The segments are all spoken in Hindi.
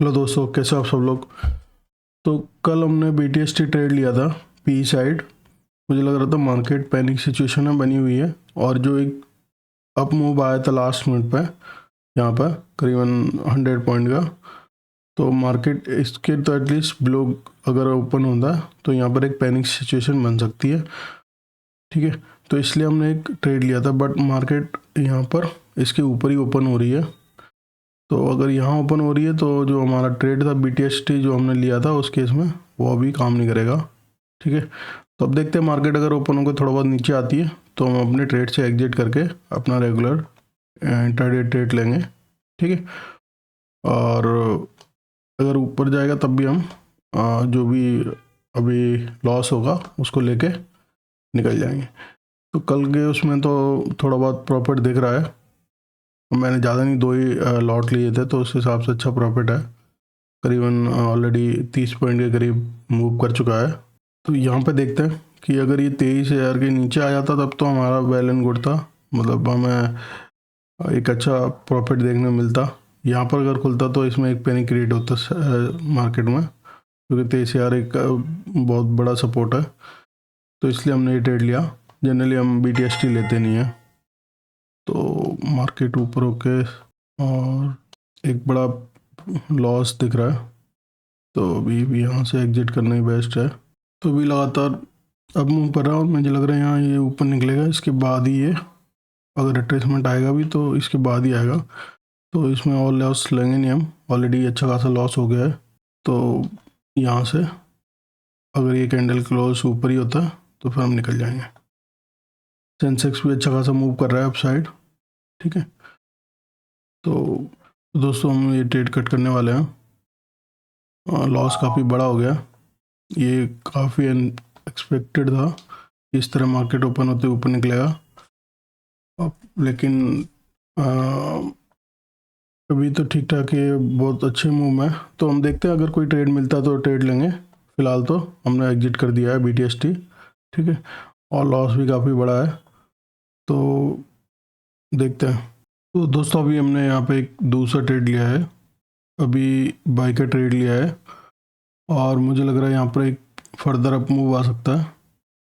हेलो दोस्तों, कैसे आप सब लोग। तो कल हमने BTST ट्रेड लिया था पी साइड। मुझे लग रहा था मार्केट पैनिक सिचुएशन में बनी हुई है और जो एक अप मूव आया था लास्ट मिनट पे यहाँ पर करीबन 100 पॉइंट का, तो मार्केट इसके तो एटलीस्ट ब्लो अगर ओपन होता है तो यहाँ पर एक पैनिक सिचुएशन बन सकती है। ठीक है, तो इसलिए हमने एक ट्रेड लिया था, बट मार्केट यहाँ पर इसके ऊपर ही ओपन हो रही है। तो अगर यहाँ ओपन हो रही है तो जो हमारा ट्रेड था BTST जो हमने लिया था उस केस में वो अभी काम नहीं करेगा। ठीक है, तो अब देखते हैं मार्केट अगर ओपन होकर थोड़ा बहुत नीचे आती है तो हम अपने ट्रेड से एग्जिट करके अपना रेगुलर इंट्राडे ट्रेड लेंगे। ठीक है, और अगर ऊपर जाएगा तब भी हम जो भी अभी लॉस होगा उसको लेके निकल जाएंगे। तो कल के उसमें तो थोड़ा बहुत प्रॉफिट दिख रहा है। मैंने ज़्यादा नहीं, 2 ही लॉट लिए थे तो उस हिसाब से अच्छा प्रॉफिट है। करीबन ऑलरेडी 30 पॉइंट के करीब मूव कर चुका है। तो यहाँ पे देखते हैं कि अगर ये 23,000 के नीचे आ जाता तब तो हमारा वेल एंड गुड था, मतलब हमें एक अच्छा प्रॉफिट देखने मिलता। यहाँ पर अगर खुलता तो इसमें एक पैनिक क्रिएट होता मार्केट में, क्योंकि 23,000 एक बहुत बड़ा सपोर्ट है। तो इसलिए हमने ये ट्रेड लिया। जनरली हम BTST लेते नहीं हैं। तो मार्केट ऊपर होके और एक बड़ा लॉस दिख रहा है, तो अभी भी यहाँ से एग्जिट करना ही बेस्ट है। तो अभी लगातार अब मूव कर रहा है और मुझे लग रहा है यहाँ ये ऊपर निकलेगा, इसके बाद ही ये अगर रिट्रेसमेंट आएगा भी तो इसके बाद ही आएगा। तो इसमें और लॉस लेंगे नहीं हम, ऑलरेडी अच्छा खासा लॉस हो गया है। तो यहाँ से अगर ये कैंडल क्लोज ऊपर ही होता है तो फिर हम निकल जाएंगे। सेंसेक्स भी अच्छा खासा मूव कर रहा है अप साइड। ठीक है, तो दोस्तों हम ये ट्रेड कट करने वाले हैं। लॉस काफ़ी बड़ा हो गया, ये काफ़ी अनएक्सपेक्टेड था। इस तरह मार्केट ओपन होते ऊपर निकलेगा। अब लेकिन अभी तो ठीक ठाक है, बहुत अच्छे मूव है। तो हम देखते हैं अगर कोई ट्रेड मिलता है तो ट्रेड लेंगे। फिलहाल तो हमने एग्जिट कर दिया है BTST। ठीक है, और लॉस भी काफ़ी बड़ा है, तो देखते हैं। तो दोस्तों अभी हमने यहाँ पे एक दूसरा ट्रेड लिया है, अभी बाई का ट्रेड लिया है और मुझे लग रहा है यहाँ पर एक फर्दर अप मूव आ सकता है।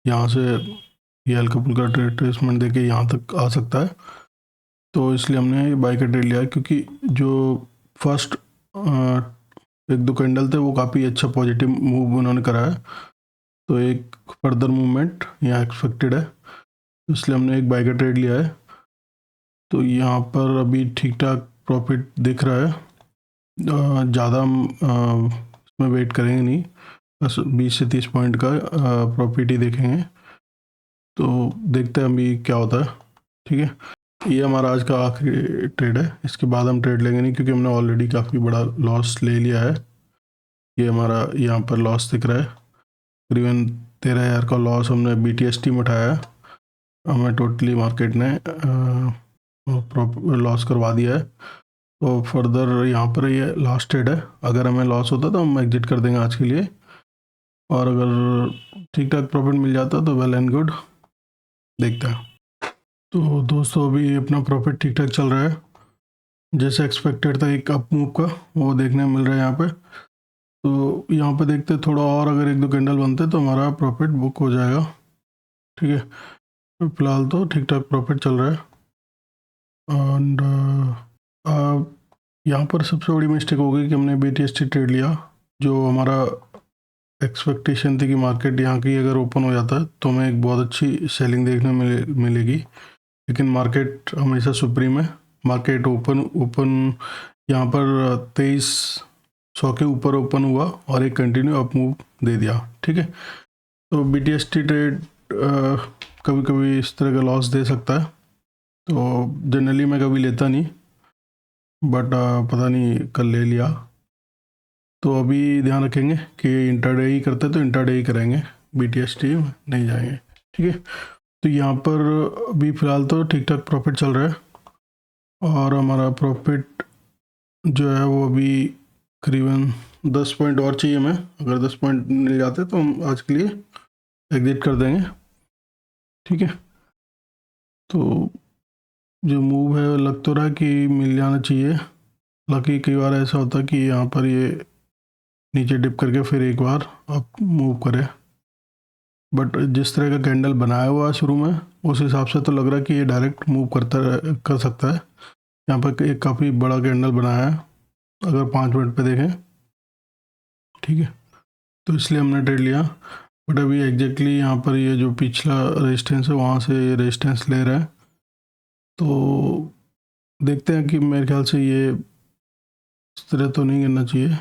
यहाँ से ये हल्का फुल्का ट्रेसमेंट देके यहाँ तक आ सकता है। तो इसलिए हमने बाई का ट्रेड लिया है, क्योंकि जो फर्स्ट एक दो कैंडल थे वो काफ़ी अच्छा पॉजिटिव मूव उन्होंने करा है, तो एक फर्दर मूवमेंट यहाँ एक्सपेक्टेड है, इसलिए हमने एक बाई का ट्रेड लिया है। तो यहाँ पर अभी ठीक ठाक प्रॉफिट दिख रहा है। ज़्यादा हम इसमें वेट करेंगे नहीं, बस 20 से 30 पॉइंट का प्रॉफिट ही देखेंगे। तो देखते हैं अभी क्या होता है। ठीक है, ये हमारा आज का आखिरी ट्रेड है, इसके बाद हम ट्रेड लेंगे नहीं, क्योंकि हमने ऑलरेडी काफ़ी बड़ा लॉस ले लिया है। ये हमारा यहाँ पर लॉस दिख रहा है, करीबन 13,000 का लॉस हमने BTST में उठाया है। हमें टोटली मार्केट ने लॉस करवा दिया है। तो फर्दर यहाँ पर ये लास्ट ट्रेड है, अगर हमें लॉस होता तो हम एग्जिट कर देंगे आज के लिए, और अगर ठीक ठाक प्रॉफिट मिल जाता तो वेल एंड गुड। देखते हैं। तो दोस्तों अभी अपना प्रॉफिट ठीक ठाक चल रहा है, जैसे एक्सपेक्टेड था एक अप मूव का वो देखने मिल रहा है यहाँ पे। तो यहाँ पे देखते हैं, थोड़ा और अगर एक दो कैंडल बनते तो हमारा प्रॉफिट बुक हो जाएगा। ठीक है, तो फिलहाल तो ठीक ठाक प्रॉफिट चल रहा है। एंड यहाँ पर सबसे बड़ी मिस्टेक हो गई कि हमने BTST ट्रेड लिया। जो हमारा एक्सपेक्टेशन थी कि मार्केट यहाँ की अगर ओपन हो जाता है तो हमें एक बहुत अच्छी सेलिंग देखने मिलेगी, लेकिन मार्केट हमेशा सुप्रीम है। मार्केट ओपन ओपन यहाँ पर 2300 के ऊपर ओपन हुआ और एक कंटिन्यू अप मूव दे दिया। ठीक है, तो BTST ट्रेड कभी कभी इस तरह का लॉस दे सकता है, तो जनरली मैं कभी लेता नहीं, बट पता नहीं कल ले लिया। तो अभी ध्यान रखेंगे कि इंट्राडे ही करते तो इंट्राडे ही करेंगे, BTST में नहीं जाएंगे। ठीक है, तो यहाँ पर अभी फ़िलहाल तो ठीक ठाक प्रॉफिट चल रहा है, और हमारा प्रॉफिट जो है वो अभी करीबन 10 पॉइंट और चाहिए हमें। अगर 10 पॉइंट मिल जाते तो हम आज के लिए एग्जिट कर देंगे। ठीक है, तो जो मूव है लग तो रहा है कि मिल जाना चाहिए। हालांकि कई बार ऐसा होता है कि यहाँ पर ये नीचे डिप करके फिर एक बार अप मूव करे, बट जिस तरह का कैंडल बनाया हुआ है शुरू में उस हिसाब से तो लग रहा है कि ये डायरेक्ट मूव कर सकता है। यहाँ पर एक काफ़ी बड़ा कैंडल बनाया है अगर 5 मिनट पे देखें, ठीक है, तो इसलिए हमने ट्रेड लिया। बट अभी एग्जैक्टली यहाँ पर ये जो पिछला रेजिस्टेंस है वहाँ से ये रेजिस्टेंस ले रहा है, तो देखते हैं कि मेरे ख्याल से ये इस तरह तो नहीं करना चाहिए,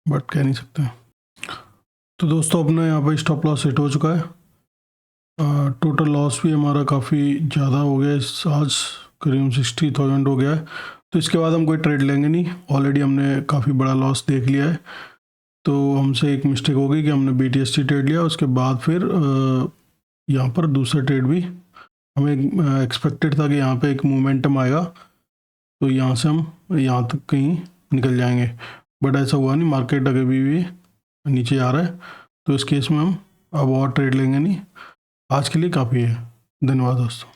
बट कह नहीं सकते। तो दोस्तों अपना यहाँ पर स्टॉप लॉस सेट हो चुका है। टोटल लॉस भी हमारा काफ़ी ज़्यादा हो गया, आज करीब 60,000 हो गया है। तो इसके बाद हम कोई ट्रेड लेंगे नहीं, ऑलरेडी हमने काफ़ी बड़ा लॉस देख लिया है। तो हमसे एक मिस्टेक हो गई कि हमने BTST ट्रेड लिया, उसके बाद फिर यहाँ पर दूसरा ट्रेड भी हमें एक्सपेक्टेड था कि यहाँ पे एक मोमेंटम आएगा तो यहाँ से हम यहाँ तक कहीं निकल जाएंगे, बट ऐसा हुआ नहीं, मार्केट अभी भी नीचे आ रहा है। तो इस केस में हम अब और ट्रेड लेंगे नहीं, आज के लिए काफ़ी है। धन्यवाद दोस्तों।